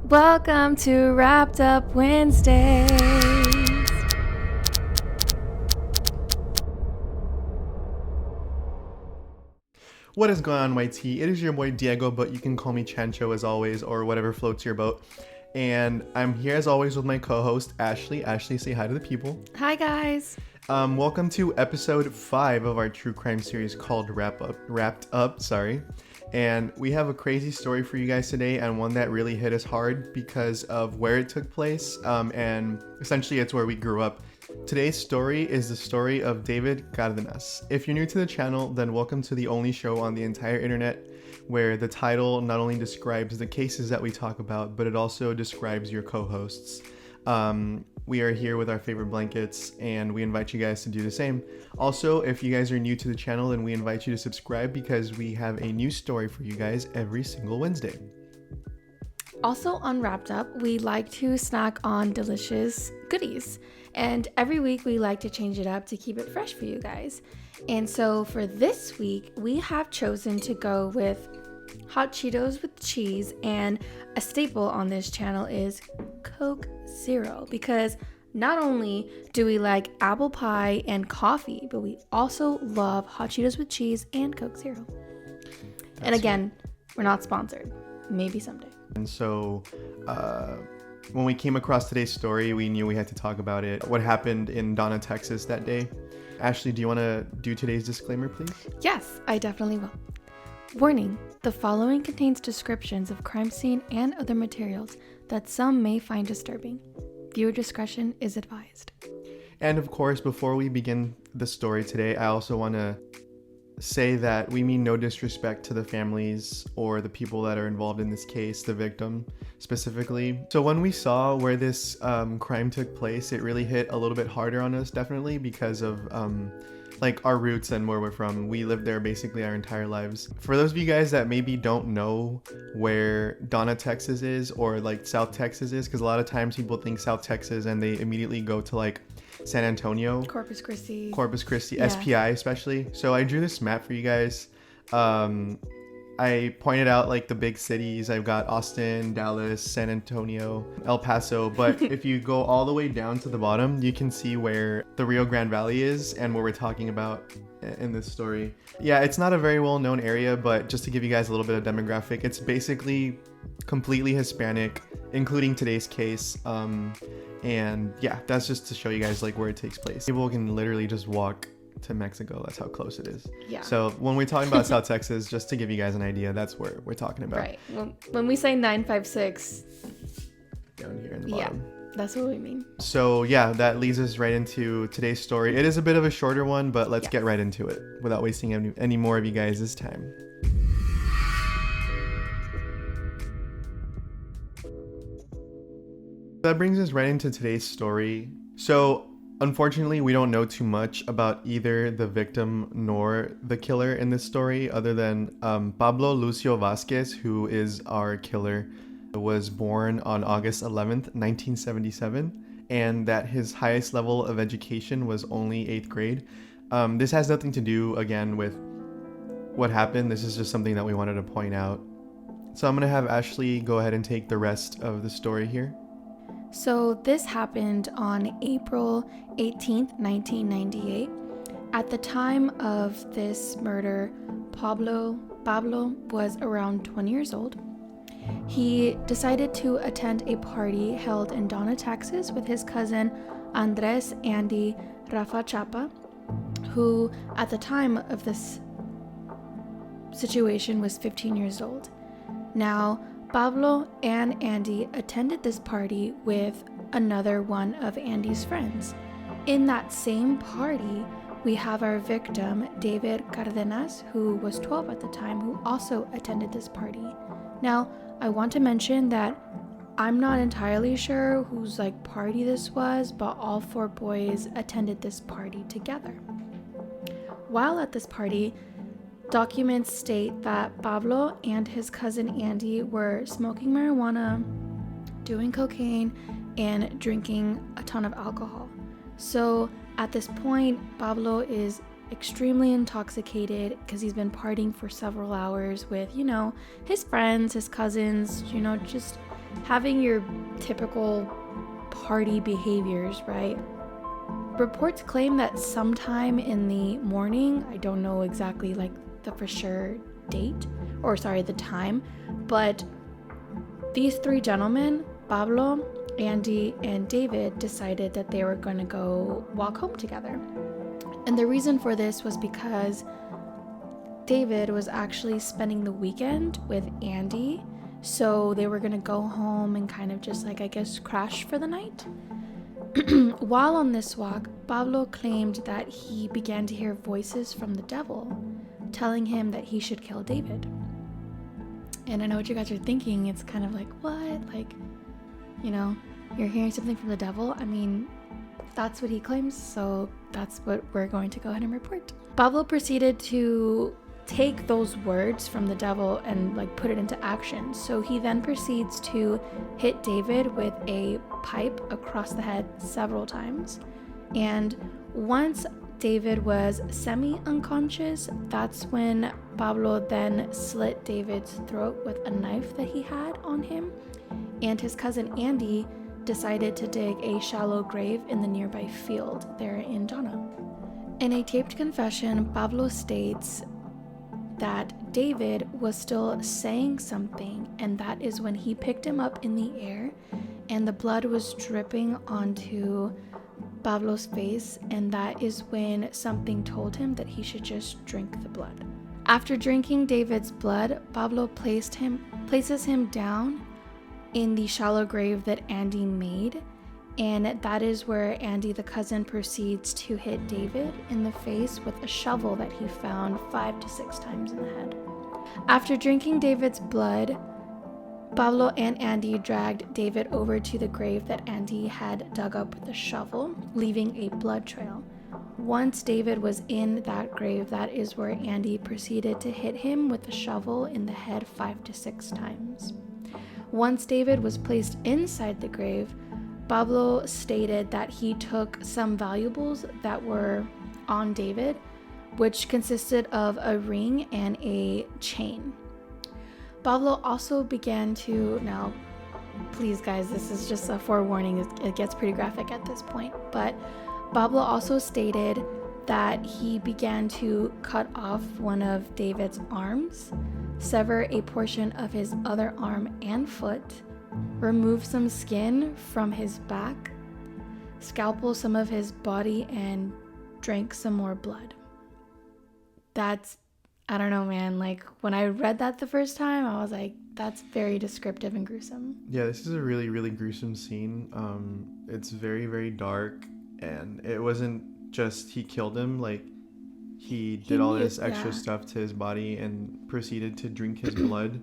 Welcome to Wrapped Up Wednesdays. What is going on, YT? It is your boy Diego, but you can call me Chancho as always, or whatever floats your boat. And I'm here as always with my co-host Ashley. Ashley, say hi to the people. Hi guys. Welcome to episode 5 of our true crime series called Wrapped Up. And we have a crazy story for you guys today, and one that really hit us hard because of where it took place. And essentially, it's where we grew up. Today's story is the story of David Cardenas. If you're new to the channel, then welcome to the only show on the entire internet where the title not only describes the cases that we talk about, but it also describes your co-hosts. We are here with our favorite blankets, and we invite you guys to do the same. Also, if you guys are new to the channel, then we invite you to subscribe because we have a new story for you guys every single Wednesday. Also on Wrapped Up, we like to snack on delicious goodies. And every week we like to change it up to keep it fresh for you guys. And so for this week, we have chosen to go with hot Cheetos with cheese, and a staple on this channel is Coke Zero, because not only do we like apple pie and coffee, but we also love hot Cheetos with cheese and Coke Zero. And again, we're not sponsored. Maybe someday. And so when we came across today's story, we knew we had to talk about it. What happened in Donna, Texas that day. Ashley, do you want to do today's disclaimer, please? Yes, I definitely will. Warning, the following contains descriptions of crime scene and other materials that some may find disturbing. Viewer discretion is advised. And of course, before we begin the story today, I also want to say that we mean no disrespect to the families or the people that are involved in this case, the victim specifically. So when we saw where this crime took place, it really hit a little bit harder on us, definitely, because of like our roots and where we're from. We lived there basically our entire lives. For those of you guys that maybe don't know where Donna, Texas is, or like South Texas is, because a lot of times people think South Texas and they immediately go to like San Antonio, Corpus Christi, yeah. SPI especially. So I drew this map for you guys. I pointed out like the big cities. I've got Austin, Dallas, San Antonio, El Paso. But if you go all the way down to the bottom, you can see where the Rio Grande Valley is and what we're talking about in this story. Yeah, it's not a very well-known area, but just to give you guys a little bit of demographic, it's basically completely Hispanic, including today's case. And yeah, that's just to show you guys like where it takes place. People can literally just walk to Mexico. That's how close it is. Yeah. So when we're talking about South Texas, just to give you guys an idea, that's where we're talking about. Right. Well, when we say 956, down here in the bottom. Yeah, that's what we mean. So yeah, that leads us right into today's story. It is a bit of a shorter one, but let's get right into it without wasting any more of you guys' time. That brings us right into today's story. So unfortunately, we don't know too much about either the victim nor the killer in this story, other than Pablo Lucio Vasquez, who is our killer, was born on August 11th, 1977, and that his highest level of education was only 8th grade. This has nothing to do, again, with what happened. This is just something that we wanted to point out. So I'm going to have Ashley go ahead and take the rest of the story here. So this happened on April 18th, 1998. At the time of this murder, Pablo was around 20 years old. He decided to attend a party held in Donna, Texas with his cousin Andres Andy Rafa Chapa, who at the time of this situation was 15 years old. Now, Pablo and Andy attended this party with another one of Andy's friends. In that same party, we have our victim, David Cardenas, who was 12 at the time, who also attended this party. Now, I want to mention that I'm not entirely sure whose party this was, but all 4 boys attended this party together. While at this party, documents state that Pablo and his cousin Andy were smoking marijuana, doing cocaine, and drinking a ton of alcohol. So at this point, Pablo is extremely intoxicated because he's been partying for several hours with, his friends, his cousins, just having your typical party behaviors, right? Reports claim that sometime in the morning, I don't know exactly like the for sure date, the time, but these three gentlemen, Pablo, Andy, and David, decided that they were going to go walk home together. And the reason for this was because David was actually spending the weekend with Andy, so they were going to go home and kind of just like, I guess, crash for the night. While on this walk, Pablo claimed that he began to hear voices from the devil telling him that he should kill David. And I know what you guys are thinking. It's kind of like, what? Like, you know, you're hearing something from the devil? I mean, that's what he claims, so that's what we're going to go ahead and report. Pablo proceeded to take those words from the devil and like put it into action. So he then proceeds to hit David with a pipe across the head several times. And once David was semi-unconscious, that's when Pablo then slit David's throat with a knife that he had on him. And his cousin Andy decided to dig a shallow grave in the nearby field there in Donna. In a taped confession, Pablo states that David was still saying something, and that is when he picked him up in the air and the blood was dripping onto Pablo's face, and that is when something told him that he should just drink the blood. After drinking David's blood, Pablo places him down in the shallow grave that Andy made, and that is where Andy, the cousin, proceeds to hit David in the face with a shovel that he found 5 to 6 times in the head. After drinking David's blood, Pablo and Andy dragged David over to the grave that Andy had dug up with a shovel, leaving a blood trail. Once David was in that grave, that is where Andy proceeded to hit him with the shovel in the head 5 to 6 times. Once David was placed inside the grave, Pablo stated that he took some valuables that were on David, which consisted of a ring and a chain. Pablo also began to, now please guys, this is just a forewarning, it gets pretty graphic at this point, but Pablo also stated that he began to cut off one of David's arms, sever a portion of his other arm and foot, remove some skin from his back, scalpel some of his body, and drank some more blood. That's, I don't know, man, like when I read that the first time, I was like, that's very descriptive and gruesome. Yeah, this is a really, really gruesome scene. It's very, very dark, and it wasn't just he killed him, like he did all this extra stuff to his body and proceeded to drink his blood,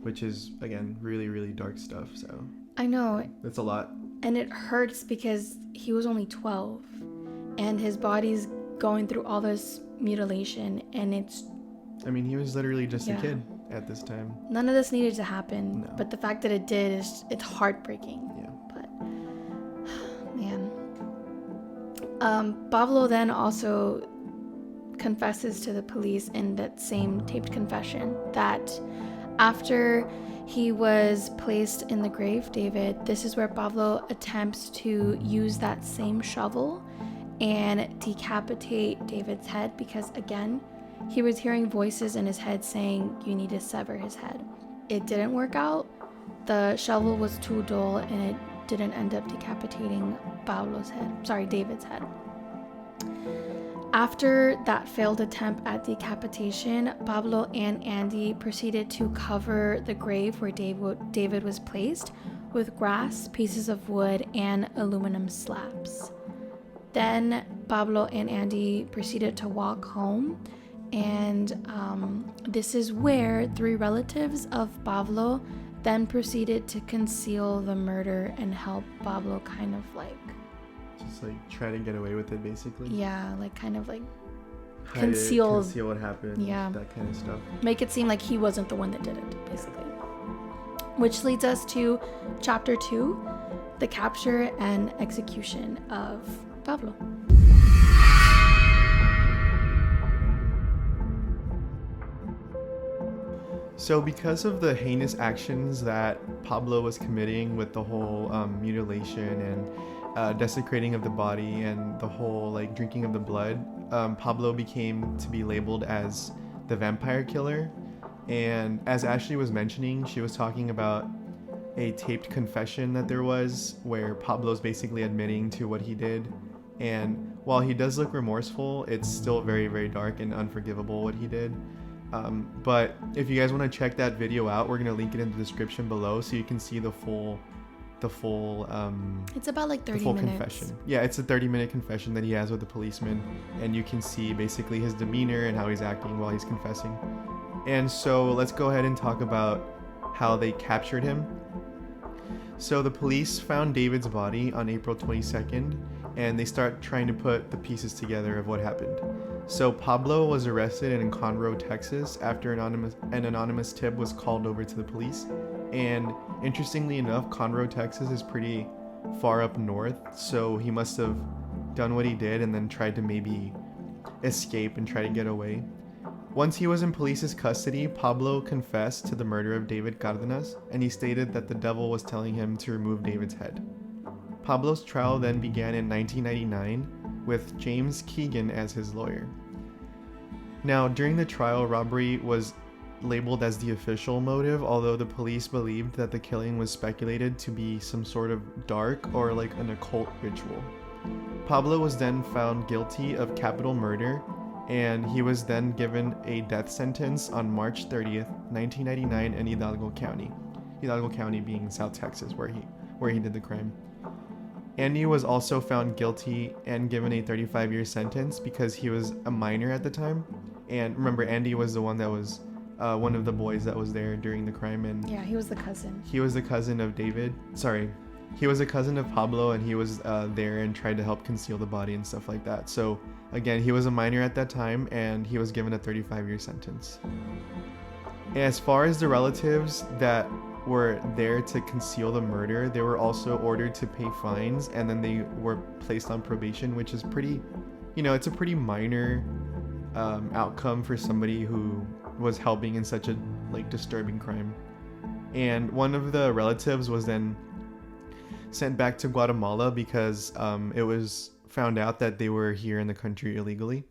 which is, again, really, really dark stuff. So I know. That's a lot. And it hurts because he was only 12 and his body's going through all this mutilation, and it's, I mean, he was literally just a kid at this time. None of this needed to happen, but the fact that it did it's heartbreaking. Yeah. But man. Pablo then also confesses to the police in that same taped confession that after he was placed in the grave, David, this is where Pablo attempts to use that same shovel and decapitate David's head, because again, he was hearing voices in his head saying you need to sever his head. It didn't work out. The shovel was too dull and it didn't end up decapitating David's head. After that failed attempt at decapitation, Pablo and Andy proceeded to cover the grave where David was placed with grass, pieces of wood, and aluminum slabs. Then Pablo and Andy proceeded to walk home, and this is where 3 relatives of Pablo then proceeded to conceal the murder and help Pablo kind of like try to get away with it, basically. Yeah, like kind of like conceal what happened. Yeah, that kind of stuff. Make it seem like he wasn't the one that did it, basically. Which leads us to chapter 2, the capture and execution of Pablo. So because of the heinous actions that Pablo was committing with the whole mutilation and desecrating of the body and the whole like drinking of the blood, Pablo became to be labeled as the vampire killer. And as Ashley was mentioning, she was talking about a taped confession that there was where Pablo's basically admitting to what he did. And while he does look remorseful, it's still very, very dark and unforgivable what he did. But if you guys want to check that video out, we're going to link it in the description below so you can see the full it's about like 30 the full minutes. confession. Yeah, it's a 30-minute confession that he has with the policeman, and you can see basically his demeanor and how he's acting while he's confessing. And so let's go ahead and talk about how they captured him. So the police found David's body on April 22nd, and they start trying to put the pieces together of what happened. So Pablo was arrested in Conroe, Texas after an anonymous tip was called over to the police. And interestingly enough, Conroe, Texas is pretty far up north, so he must have done what he did and then tried to maybe escape and try to get away. Once he was in police's custody, Pablo confessed to the murder of David Cardenas, and he stated that the devil was telling him to remove David's head. Pablo's trial then began in 1999 with James Keegan as his lawyer. Now, during the trial, robbery was labeled as the official motive, although the police believed that the killing was speculated to be some sort of dark or like an occult ritual. Pablo was then found guilty of capital murder, and he was then given a death sentence on March 30th, 1999 in Hidalgo County. Hidalgo County being South Texas, where he did the crime. Andy was also found guilty and given a 35-year sentence because he was a minor at the time. And remember, Andy was the one that was one of the boys that was there during the crime. And Yeah, he was the cousin. he was the cousin of David. Sorry. He was a cousin of Pablo, and he was there and tried to help conceal the body and stuff like that. So again, he was a minor at that time, and he was given a 35-year sentence. As far as the relatives that were there to conceal the murder, they were also ordered to pay fines, and then they were placed on probation, which is pretty, it's a pretty minor outcome for somebody who was helping in such a disturbing crime. And one of the relatives was then sent back to Guatemala because it was found out that they were here in the country illegally.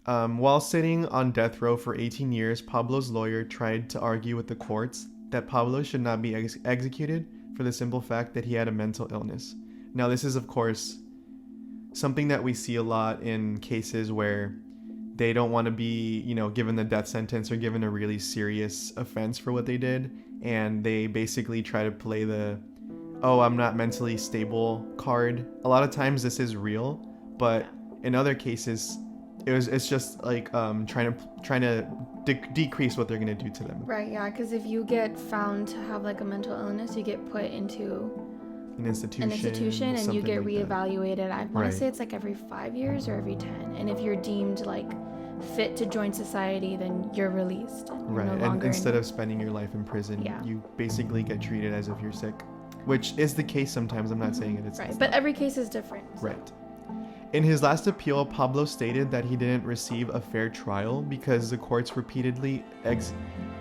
While sitting on death row for 18 years, Pablo's lawyer tried to argue with the courts that Pablo should not be executed for the simple fact that he had a mental illness. Now, this is, of course, something that we see a lot in cases where they don't want to be, given the death sentence or given a really serious offense for what they did, and they basically try to play the, oh, I'm not mentally stable card. A lot of times this is real, but in other cases, it's just like trying to decrease what they're gonna do to them. Right, yeah, because if you get found to have like a mental illness, you get put into An institution and you get like reevaluated. I want to say it's like every 5 years or every 10. And if you're deemed like fit to join society, then you're released. Right, no and instead of spending your life in prison, you basically get treated as if you're sick, which is the case sometimes. I'm not saying it's right, but every case is different. So. Right. In his last appeal, Pablo stated that he didn't receive a fair trial because the courts repeatedly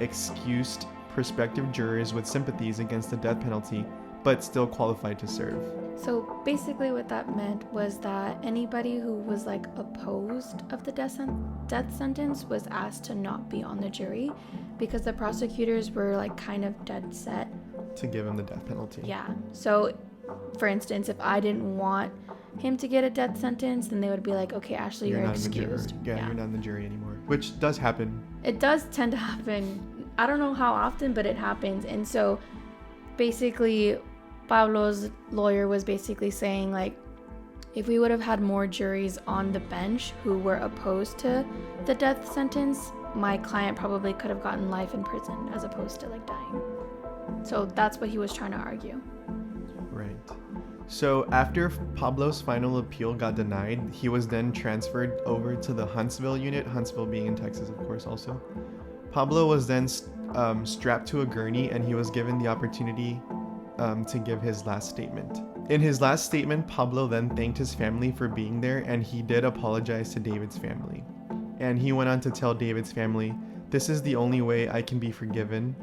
excused prospective jurors with sympathies against the death penalty, but still qualified to serve. So basically what that meant was that anybody who was like opposed of the death sentence was asked to not be on the jury because the prosecutors were like kind of dead set to give him the death penalty. Yeah. So for instance, if I didn't want him to get a death sentence, then they would be like, okay, Ashley, you're excused. Yeah, you're not in the jury anymore, which does happen. It does tend to happen. I don't know how often, but it happens. And so basically Pablo's lawyer was basically saying like, if we would have had more juries on the bench who were opposed to the death sentence, my client probably could have gotten life in prison as opposed to like dying. So that's what he was trying to argue. Right. So after Pablo's final appeal got denied, he was then transferred over to the Huntsville unit, Huntsville being in Texas, of course, also. Pablo was then strapped to a gurney, and he was given the opportunity to give his last statement. In his last statement, Pablo then thanked his family for being there, and he did apologize to David's family. And he went on to tell David's family This is the only way I can be forgiven.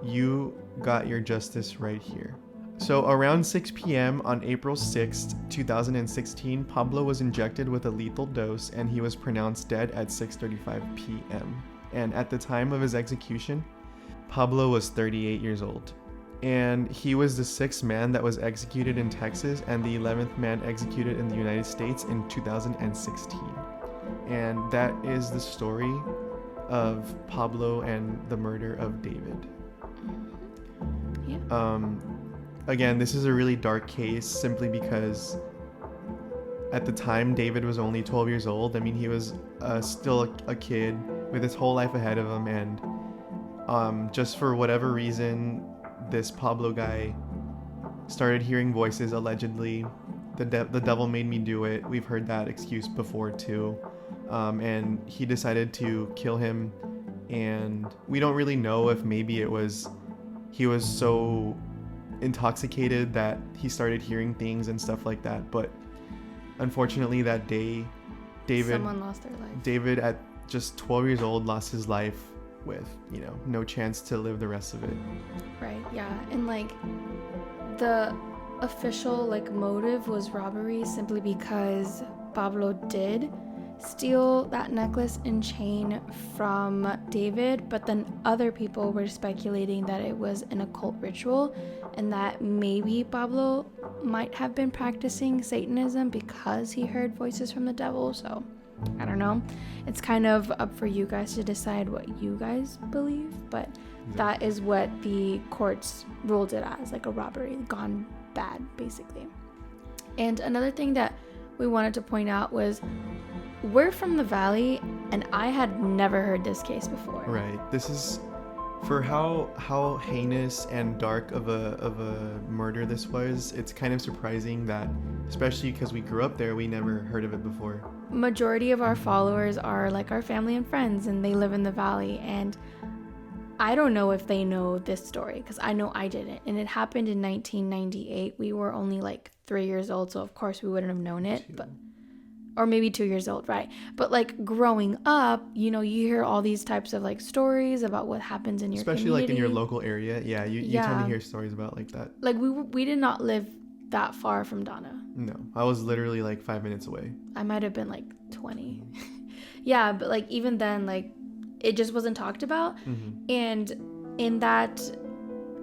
You got your justice right here. So around 6 p.m. on April 6th, 2016, Pablo was injected with a lethal dose and he was pronounced dead at 6:35 p.m. And at the time of his execution, Pablo was 38 years old. And he was the 6th man that was executed in Texas and the 11th man executed in the United States in 2016. And that is the story of Pablo and the murder of David. Yeah. Again, this is a really dark case simply because at the time David was only 12 years old. I mean, he was still a kid with his whole life ahead of him, and just for whatever reason, this Pablo guy started hearing voices allegedly. The devil made me do it. We've heard that excuse before too. And he decided to kill him, and we don't really know if maybe he was so intoxicated that he started hearing things and stuff like that. But unfortunately that day, Someone lost their life. David at just 12 years old lost his life with, no chance to live the rest of it. Right, yeah. And the official motive was robbery, simply because Pablo did steal that necklace and chain from David, but then other people were speculating that it was an occult ritual and that maybe Pablo might have been practicing Satanism because he heard voices from the devil. So I don't know, it's kind of up for you guys to decide what you guys believe, but that is what the courts ruled it as, a robbery gone bad, basically. And another thing that we wanted to point out was, we're from the Valley, and I had never heard this case before. Right. This is, for how heinous and dark of a murder this was, it's kind of surprising that, especially because we grew up there, we never heard of it before. Majority of our followers are our family and friends, and they live in the Valley, and I don't know if they know this story, because I know I didn't. And it happened in 1998. We were only 3 years old, so of course we wouldn't have known it. Or maybe 2 years old, right? But growing up, you hear all these types of stories about what happens in your community. Especially in your local area. Yeah, you tend to hear stories about that. We did not live that far from Donna. No, I was literally 5 minutes away. I might have been 20. Yeah, but even then, it just wasn't talked about. Mm-hmm. And in that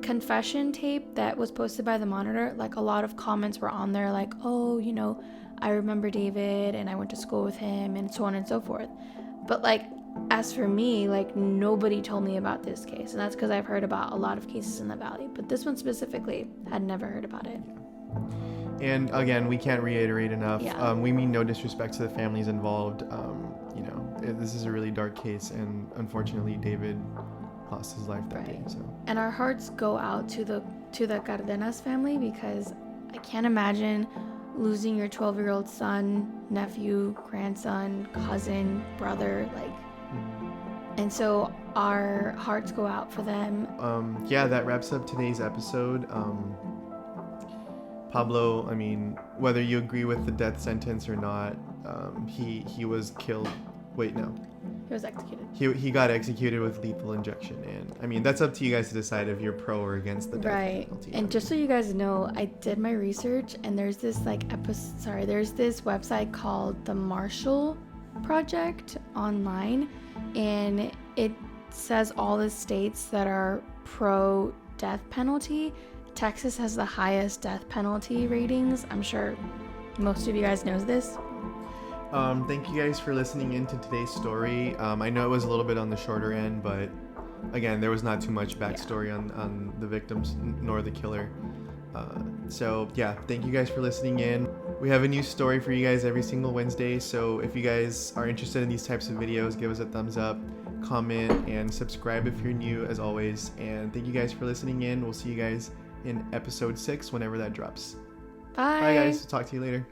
confession tape that was posted by the Monitor, a lot of comments were on there oh, I remember David and I went to school with him and so on and so forth. But as for me, nobody told me about this case, and that's because I've heard about a lot of cases in the Valley, but this one specifically, had never heard about it. And again, we can't reiterate enough. Yeah. We mean no disrespect to the families involved. This is a really dark case, and unfortunately, David lost his life that day. So. And our hearts go out to the Cardenas family, because I can't imagine losing your 12-year-old son, nephew, grandson, cousin, brother, and so our hearts go out for them. That wraps up today's episode. Pablo, whether you agree with the death sentence or not, he was killed. Wait, no. He was executed. He got executed with lethal injection, and that's up to you guys to decide if you're pro or against the death penalty. And just so you guys know, I did my research, and there's this there's this website called the Marshall Project online, and it says all the states that are pro death penalty. Texas has the highest death penalty ratings. I'm sure most of you guys knows this. Thank you guys for listening in to today's story. I know it was a little bit on the shorter end, but again, there was not too much backstory on the victims nor the killer. Thank you guys for listening in. We have a new story for you guys every single Wednesday, so if you guys are interested in these types of videos, give us a thumbs up, comment, and subscribe if you're new, as always. And thank you guys for listening in. We'll see you guys in episode 6 whenever that drops. Bye. Bye guys. Talk to you later.